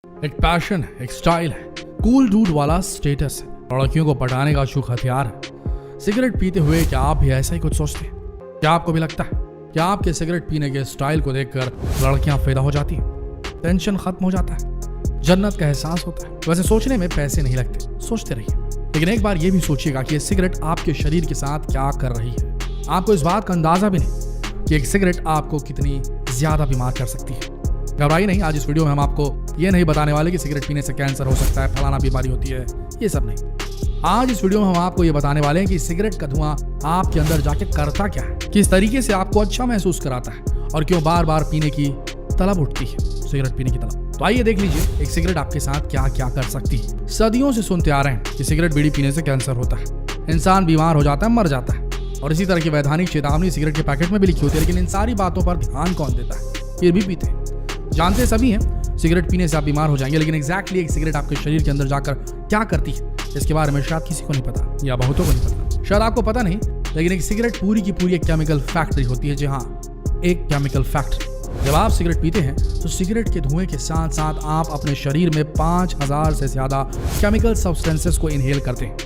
एक पैशन है, एक स्टाइल है, कूल डूड वाला स्टेटस है, लड़कियों को पटाने का अचूक हथियार है। सिगरेट पीते हुए क्या आप भी ऐसा ही कुछ सोचते हैं? क्या आपको भी लगता है कि आपके सिगरेट पीने के स्टाइल को देखकर लड़कियां फिदा हो जाती हैं, टेंशन खत्म हो जाता है, जन्नत का एहसास होता है? वैसे सोचने में पैसे नहीं लगते, सोचते रहिए, लेकिन एक बार ये भी सोचिएगा कि ये सिगरेट आपके शरीर के साथ क्या कर रही है। आपको इस बात का अंदाजा भी नहीं कि एक सिगरेट आपको कितनी ज्यादा बीमार कर सकती है। घबराइए नहीं, आज इस वीडियो में हम आपको ये नहीं बताने वाले कि सिगरेट पीने से कैंसर हो सकता है, फलाना बीमारी होती है, ये सब नहीं। आज इस वीडियो में हम आपको ये बताने वाले हैं कि सिगरेट का धुआं आपके अंदर जाके करता क्या है, किस तरीके से आपको अच्छा महसूस कराता है और क्यों बार बार पीने की तलब उठती है, सिगरेट पीने की तलब। तो आइए देख लीजिए एक सिगरेट आपके साथ क्या क्या कर सकती है। सदियों से सुनते आ रहे हैं कि सिगरेट बीड़ी पीने से कैंसर होता है, इंसान बीमार हो जाता है, मर जाता है, और इसी तरह की वैधानिक चेतावनी सिगरेट के पैकेट में भी लिखी होती है। लेकिन इन सारी बातों पर ध्यान कौन देता है? फिर भी पीते हैं। जानते सभी हैं सिगरेट पीने से आप बीमार हो जाएंगे, लेकिन एग्जैक्टली एक सिगरेट आपके शरीर के अंदर जाकर क्या करती है इसके बारे में शायद किसी को नहीं पता, या बहुतों को नहीं पता। शायद आपको पता नहीं, लेकिन एक सिगरेट पूरी की पूरी एक केमिकल फैक्ट्री होती है। जी हाँ, एक केमिकल फैक्ट्री। जब आप सिगरेट पीते हैं तो सिगरेट के धुएं के साथ साथ आप अपने शरीर में 5000 से ज्यादा केमिकल सब्सटेंसेस को इनहेल करते हैं।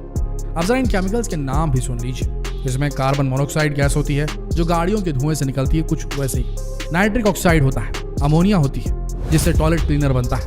अब जरा इन केमिकल्स के नाम भी सुन लीजिए। इसमें कार्बन मोनोऑक्साइड गैस होती है जो गाड़ियों के धुएं से निकलती है, कुछ वैसे ही। नाइट्रिक ऑक्साइड होता है, अमोनिया होती है जिससे टॉयलेट क्लीनर बनता है,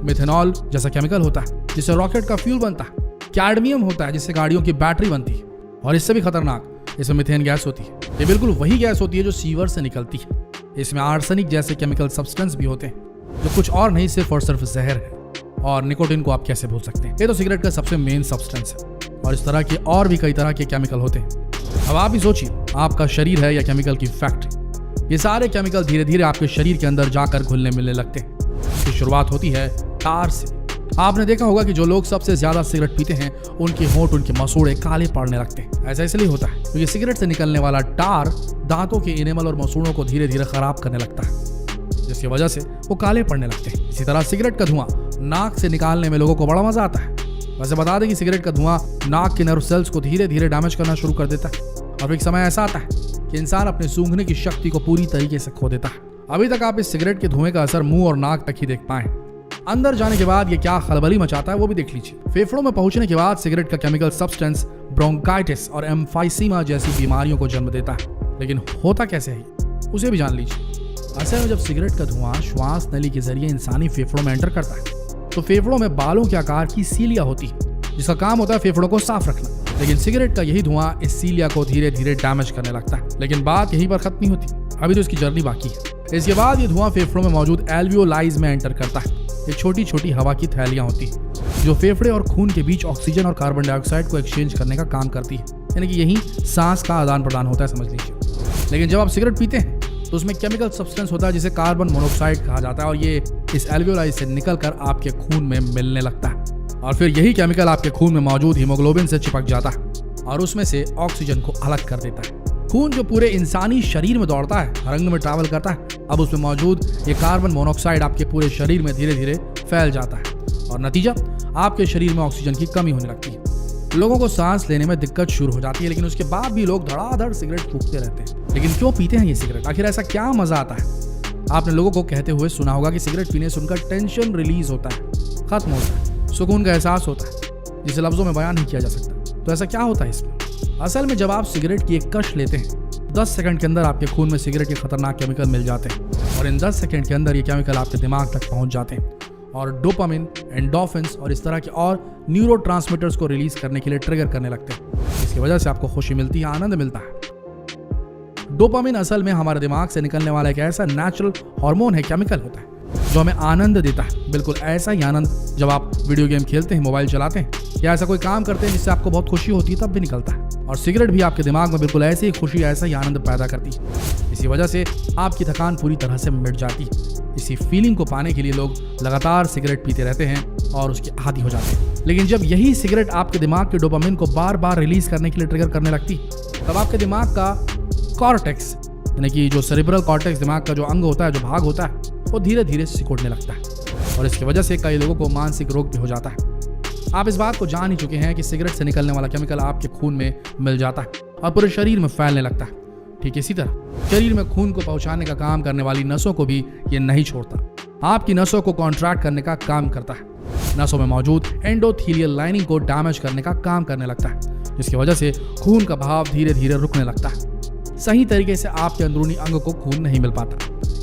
मिथेनॉल जैसा केमिकल होता है जिससे रॉकेट का फ्यूल बनता है, कैडमियम होता है जिससे गाड़ियों की बैटरी बनती है, और इससे भी खतरनाक इसमें मीथेन गैस होती है। ये बिल्कुल वही गैस होती है जो सीवर से निकलती है। इसमें आर्सेनिक जैसे केमिकल सब्सटेंस भी होते हैं जो कुछ और नहीं, सिर्फ और सिर्फ जहर है। और निकोटिन को आप कैसे भूल सकते हैं? ये तो सिगरेट का सबसे मेन सब्सटेंस है, और इस तरह के और भी कई तरह के केमिकल होते हैं। अब आप ही सोचिए, आपका शरीर है या केमिकल की फैक्ट्री। ये सारे केमिकल धीरे धीरे आपके शरीर के अंदर जाकर घुलने मिलने लगते हैं। इसकी शुरुआत होती है टार से। आपने देखा होगा कि जो लोग सबसे ज्यादा सिगरेट पीते हैं उनके होंठ, उनके मसूड़े काले पड़ने लगते हैं। ऐसा इसलिए होता है क्योंकि सिगरेट से निकलने वाला टार दांतों के इनेमल और मसूड़ों को धीरे धीरे खराब करने लगता है, जिसकी वजह से वो काले पड़ने लगते हैं। इसी तरह सिगरेट का धुआं नाक से निकालने में लोगों को बड़ा मजा आता है। वैसे बता दें कि सिगरेट का धुआं नाक के नर्व सेल्स को धीरे धीरे डैमेज करना शुरू कर देता है, और एक समय ऐसा आता है कि इंसान अपने सूंघने की शक्ति को पूरी तरीके से खो देता है। अभी तक आप इस सिगरेट के धुएं का असर मुंह और नाक तक ही देख पाए। अंदर जाने के बाद ये क्या खलबली मचाता है वो भी देख लीजिए। फेफड़ों में पहुंचने के बाद सिगरेट का केमिकल सब्सटेंस ब्रोंकाइटिस और एम्फाइसीमा जैसी बीमारियों को जन्म देता है। लेकिन होता कैसे है उसे भी जान लीजिए। असल में जब सिगरेट का धुआं श्वास नली के जरिए इंसानी फेफड़ों में एंटर करता है तो फेफड़ों में बालों के आकार की सीलिया होती है जिसका काम होता है फेफड़ों को साफ रखना। लेकिन सिगरेट का यही धुआं इस सीलिया को धीरे धीरे डैमेज करने लगता है। लेकिन बात यहीं पर खत्म नहीं होती, अभी तो इसकी जर्नी बाकी है। इसके बाद ये धुआं फेफड़ों में मौजूद एल्वियोलाइज में एंटर करता है। ये छोटी छोटी हवा की थैलियां होती है जो फेफड़े और खून के बीच ऑक्सीजन और कार्बन डाइऑक्साइड को एक्सचेंज करने का काम करती है, यानी कि यही सांस का आदान प्रदान होता है, समझ लीजिए। लेकिन जब आप सिगरेट पीते हैं तो उसमें केमिकल सब्सटेंस होता है जिसे कार्बन मोनोऑक्साइड कहा जाता है, और ये इस एल्वियोलाइज से निकलकर आपके खून में मिलने लगता है, और फिर यही केमिकल आपके खून में मौजूद हीमोग्लोबिन से चिपक जाता है और उसमें से ऑक्सीजन को अलग कर देता है। खून जो पूरे इंसानी शरीर में दौड़ता है, रंग में ट्रैवल करता है, अब उसमें मौजूद ये कार्बन मोनोऑक्साइड आपके पूरे शरीर में धीरे धीरे फैल जाता है, और नतीजा आपके शरीर में ऑक्सीजन की कमी होने लगती है। लोगों को सांस लेने में दिक्कत शुरू हो जाती है, लेकिन उसके बाद भी लोग धड़ाधड़ सिगरेट फूंकते रहते हैं। लेकिन क्यों पीते हैं ये सिगरेट? आखिर ऐसा क्या मजा आता है? आपने लोगों को कहते हुए सुना होगा कि सिगरेट पीने से उनका टेंशन रिलीज होता है, खत्म होता है, सुकून का एहसास होता है जिसे लफ्जों में बयान नहीं किया जा सकता। तो ऐसा क्या होता है इसमें? असल में जब आप सिगरेट की एक कश लेते हैं 10 सेकंड के अंदर आपके खून में सिगरेट के खतरनाक केमिकल मिल जाते हैं, और इन 10 सेकंड के अंदर ये केमिकल आपके दिमाग तक पहुंच जाते हैं और डोपामिन, एंडोर्फिन्स और इस तरह के और न्यूरोट्रांसमीटर्स को रिलीज करने के लिए ट्रिगर करने लगते हैं, जिसकी वजह से आपको खुशी मिलती है, आनंद मिलता है। डोपामिन असल में हमारे दिमाग से निकलने वाला एक ऐसा नेचुरल हार्मोन है, केमिकल होता है जो हमें आनंद देता है। बिल्कुल ऐसा ही आनंद जब आप वीडियो गेम खेलते हैं, मोबाइल चलाते हैं, या ऐसा कोई काम करते हैं जिससे आपको बहुत खुशी होती है, तब भी निकलता है। और सिगरेट भी आपके दिमाग में बिल्कुल ऐसी ही खुशी, ऐसा ही आनंद पैदा करती है। इसी वजह से आपकी थकान पूरी तरह से मिट जाती है। इसी फीलिंग को पाने के लिए लोग लगातार सिगरेट पीते रहते हैं और उसके आदी हो जाते हैं। लेकिन जब यही सिगरेट आपके दिमाग के डोपामिन को बार बार रिलीज करने के लिए ट्रिगर करने लगती, तब आपके दिमाग का कॉर्टेक्स, यानी कि जो सेरिब्रल कॉर्टेक्स दिमाग का जो अंग होता है, जो भाग होता है, वो धीरे धीरे सिकुड़ने लगता है, और इसकी वजह से कई लोगों को मानसिक रोग भी हो जाता है। आप इस बात को जान ही चुके हैं कि सिगरेट से निकलने वाला केमिकल आपके खून में मिल जाता है और पूरे शरीर में फैलने लगता है। ठीक इसी तरह शरीर में खून को पहुंचाने का काम करने वाली नसों को भी ये नहीं छोड़ता। आपकी नसों को कॉन्ट्रैक्ट करने का काम करता है। नसों में मौजूद एंडोथीलियल लाइनिंग को डैमेज करने का काम करने लगता है, जिसकी वजह से खून का बहाव धीरे धीरे रुकने लगता है। सही तरीके से आपके अंदरूनी अंग को खून नहीं मिल पाता।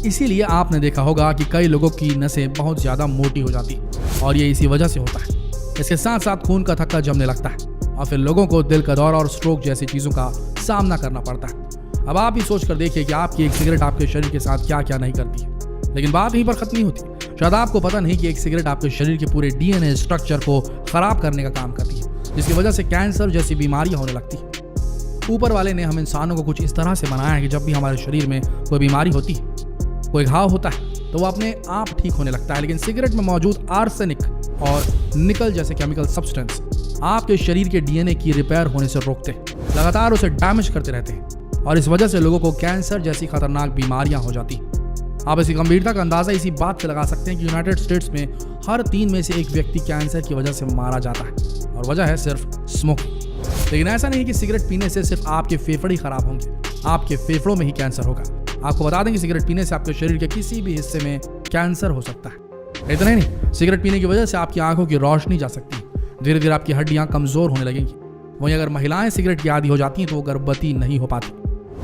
इसीलिए आपने देखा होगा कि कई लोगों की नसें बहुत ज्यादा मोटी हो जाती और ये इसी वजह से होता है। इसके साथ साथ खून का थक्का जमने लगता है और फिर लोगों को दिल का दौरा और स्ट्रोक जैसी चीजों का सामना करना पड़ता है। अब आप ही सोच कर देखिए कि आपकी एक सिगरेट आपके शरीर के साथ क्या क्या नहीं करती है। लेकिन बात यहीं पर खत्म नहीं होती। शायद आपको पता नहीं कि एक सिगरेट आपके शरीर के पूरे डीएनए स्ट्रक्चर को खराब करने का काम करती है, जिसकी वजह से कैंसर जैसी बीमारियां होने लगती है। ऊपर वाले ने हम इंसानों को कुछ इस तरह से बनाया है कि जब भी हमारे शरीर में कोई बीमारी होती है, कोई घाव होता है, तो वो अपने आप ठीक होने लगता है। लेकिन सिगरेट में मौजूद आर्सेनिक और निकल जैसे केमिकल सब्सटेंस आपके शरीर के डीएनए की रिपेयर होने से रोकते, लगातार उसे डैमेज करते रहते हैं और इस वजह से लोगों को कैंसर जैसी खतरनाक बीमारियां हो जाती। आप इसकी गंभीरता का अंदाजा इसी बात से लगा सकते हैं कि यूनाइटेड स्टेट्स में हर 3 में से एक व्यक्ति कैंसर की वजह से मारा जाता है और वजह है सिर्फ स्मोकिंग। लेकिन ऐसा नहीं कि सिगरेट पीने से सिर्फ आपके फेफड़े खराब होंगे, आपके फेफड़ों में ही कैंसर होगा। आपको बता दें कि सिगरेट पीने से आपके शरीर के किसी भी हिस्से में कैंसर हो सकता है। इतना ही नहीं, सिगरेट पीने की वजह से आपकी आंखों की रोशनी जा सकती है, धीरे धीरे आपकी हड्डियां कमजोर होने लगेंगी। वहीं अगर महिलाएं सिगरेट की आदी हो जाती हैं तो वो गर्भवती नहीं हो पाती।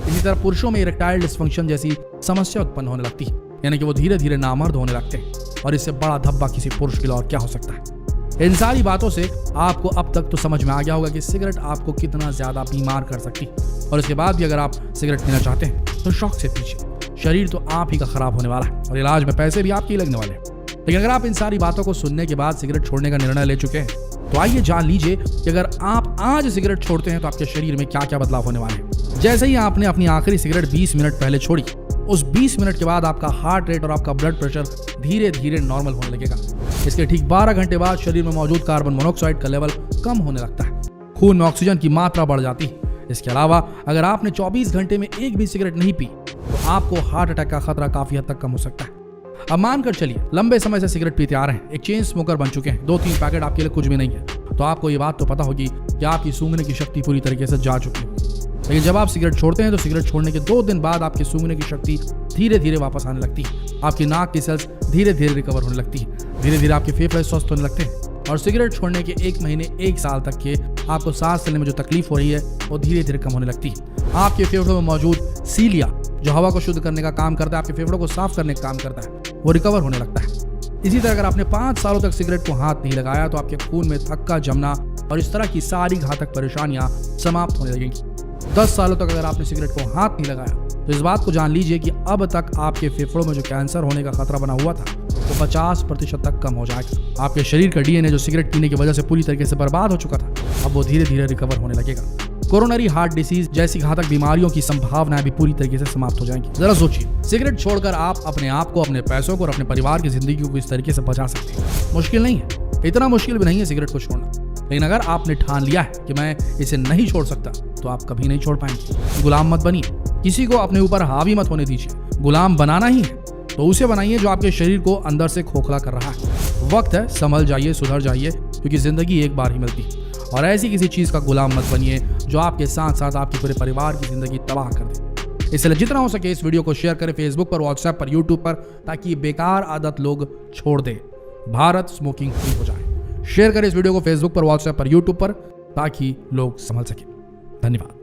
इसी तरह पुरुषों में इरेक्टाइल डिस्फंक्शन जैसी समस्या उत्पन्न होने लगती है, यानी कि वो धीरे धीरे नामर्द होने लगते हैं और इससे बड़ा धब्बा किसी पुरुष के लिए और क्या हो सकता है। इन सारी बातों से आपको अब तक तो समझ में आ गया होगा कि सिगरेट आपको कितना ज्यादा बीमार कर सकती है और इसके बाद भी अगर आप सिगरेट पीना चाहते हैं तो शौक से पीजिए। शरीर तो आप ही का खराब होने वाला है और इलाज में पैसे भी आपके ही लगने वाले हैं। लेकिन अगर आप इन सारी बातों को सुनने के बाद सिगरेट छोड़ने का निर्णय ले चुके हैं तो आइए जान लीजिए कि अगर आप आज सिगरेट छोड़ते हैं तो आपके शरीर में क्या क्या बदलाव होने वाले हैं। जैसे ही आपने अपनी आखिरी सिगरेट 20 मिनट पहले छोड़ी, उस 20 मिनट के बाद आपका हार्ट रेट और आपका ब्लड प्रेशर धीरे धीरे नॉर्मल होने लगेगा। इसके ठीक 12 घंटे बाद शरीर में मौजूद कार्बन मोनोऑक्साइड का लेवल कम होने लगता है, खून में ऑक्सीजन की मात्रा बढ़ जाती है। इसके अलावा अगर आपने 24 घंटे में एक भी सिगरेट नहीं पी तो आपको हार्ट अटैक का खतरा काफी हद तक कम हो सकता है। अब मानकर चलिए लंबे समय से सिगरेट पीते आ रहे हैं, एक चेन स्मोकर बन चुके हैं, 2-3 पैकेट आपके लिए कुछ भी नहीं है, तो आपको ये बात तो पता होगी कि आपकी सूंघने की शक्ति पूरी तरीके से जा चुकी है। लेकिन जब आप सिगरेट छोड़ते हैं तो सिगरेट छोड़ने के 2 दिन बाद आपकी सूंघने की शक्ति धीरे धीरे वापस आने लगती है। आपकी नाक की सेल्स धीरे धीरे रिकवर होने लगती है, धीरे धीरे आपके फेफड़े स्वस्थ होने लगते हैं और सिगरेट छोड़ने के 1 महीने 1 साल तक के आपको सांस लेने में जो तकलीफ हो रही है वो धीरे धीरे कम होने लगती है। आपके फेफड़ों में मौजूद सीलिया जो हवा को शुद्ध करने का काम करता है, आपके फेफड़ों को साफ करने का काम करता है, वो रिकवर होने लगता है। इसी तरह अगर आपने 5 सालों तक सिगरेट को हाथ नहीं लगाया तो आपके खून में थक्का जमना और इस तरह की सारी घातक परेशानियां समाप्त होने लगेंगी। 10 सालों तक अगर आपने सिगरेट को हाथ नहीं लगाया तो इस बात को जान लीजिए कि अब तक आपके फेफड़ों में जो कैंसर होने का खतरा बना हुआ था वो 50% तक कम हो जाएगा। आपके शरीर का डीएनए जो सिगरेट पीने की वजह से पूरी तरीके से बर्बाद हो चुका था, अब वो धीरे धीरे रिकवर होने लगेगा। कोरोनरी हार्ट डिसीज जैसी घातक बीमारियों की संभावनाएं भी पूरी तरीके से समाप्त हो जाएंगी। जरा सोचिए, सिगरेट छोड़कर आप अपने आप को, अपने पैसों को और अपने परिवार की जिंदगी को इस तरीके से बचा सकते हैं। मुश्किल नहीं है, इतना मुश्किल भी नहीं है सिगरेट को छोड़ना। लेकिन अगर आपने ठान लिया है कि मैं इसे नहीं छोड़ सकता तो आप कभी नहीं छोड़ पाएंगे। गुलाम मत बनिए, किसी को अपने ऊपर हावी मत होने दीजिए। गुलाम बनाना ही है तो उसे बनाइए जो आपके शरीर को अंदर से खोखला कर रहा है। वक्त है, संभल जाइए, सुधर जाइए, क्योंकि जिंदगी एक बार ही मिलती है। और ऐसी किसी चीज का गुलाम मत बनिए जो आपके साथ साथ आपके पूरे परिवार की जिंदगी तबाह कर दे। इसलिए जितना हो सके इस वीडियो को शेयर करें फेसबुक पर, व्हाट्सएप पर, यूट्यूब पर, ताकि बेकार आदत लोग छोड़ दें, भारत स्मोकिंग फ्री हो जाए। शेयर करें इस वीडियो को फेसबुक पर, व्हाट्सएप पर, यूट्यूब पर, ताकि लोग संभल सके। धन्यवाद।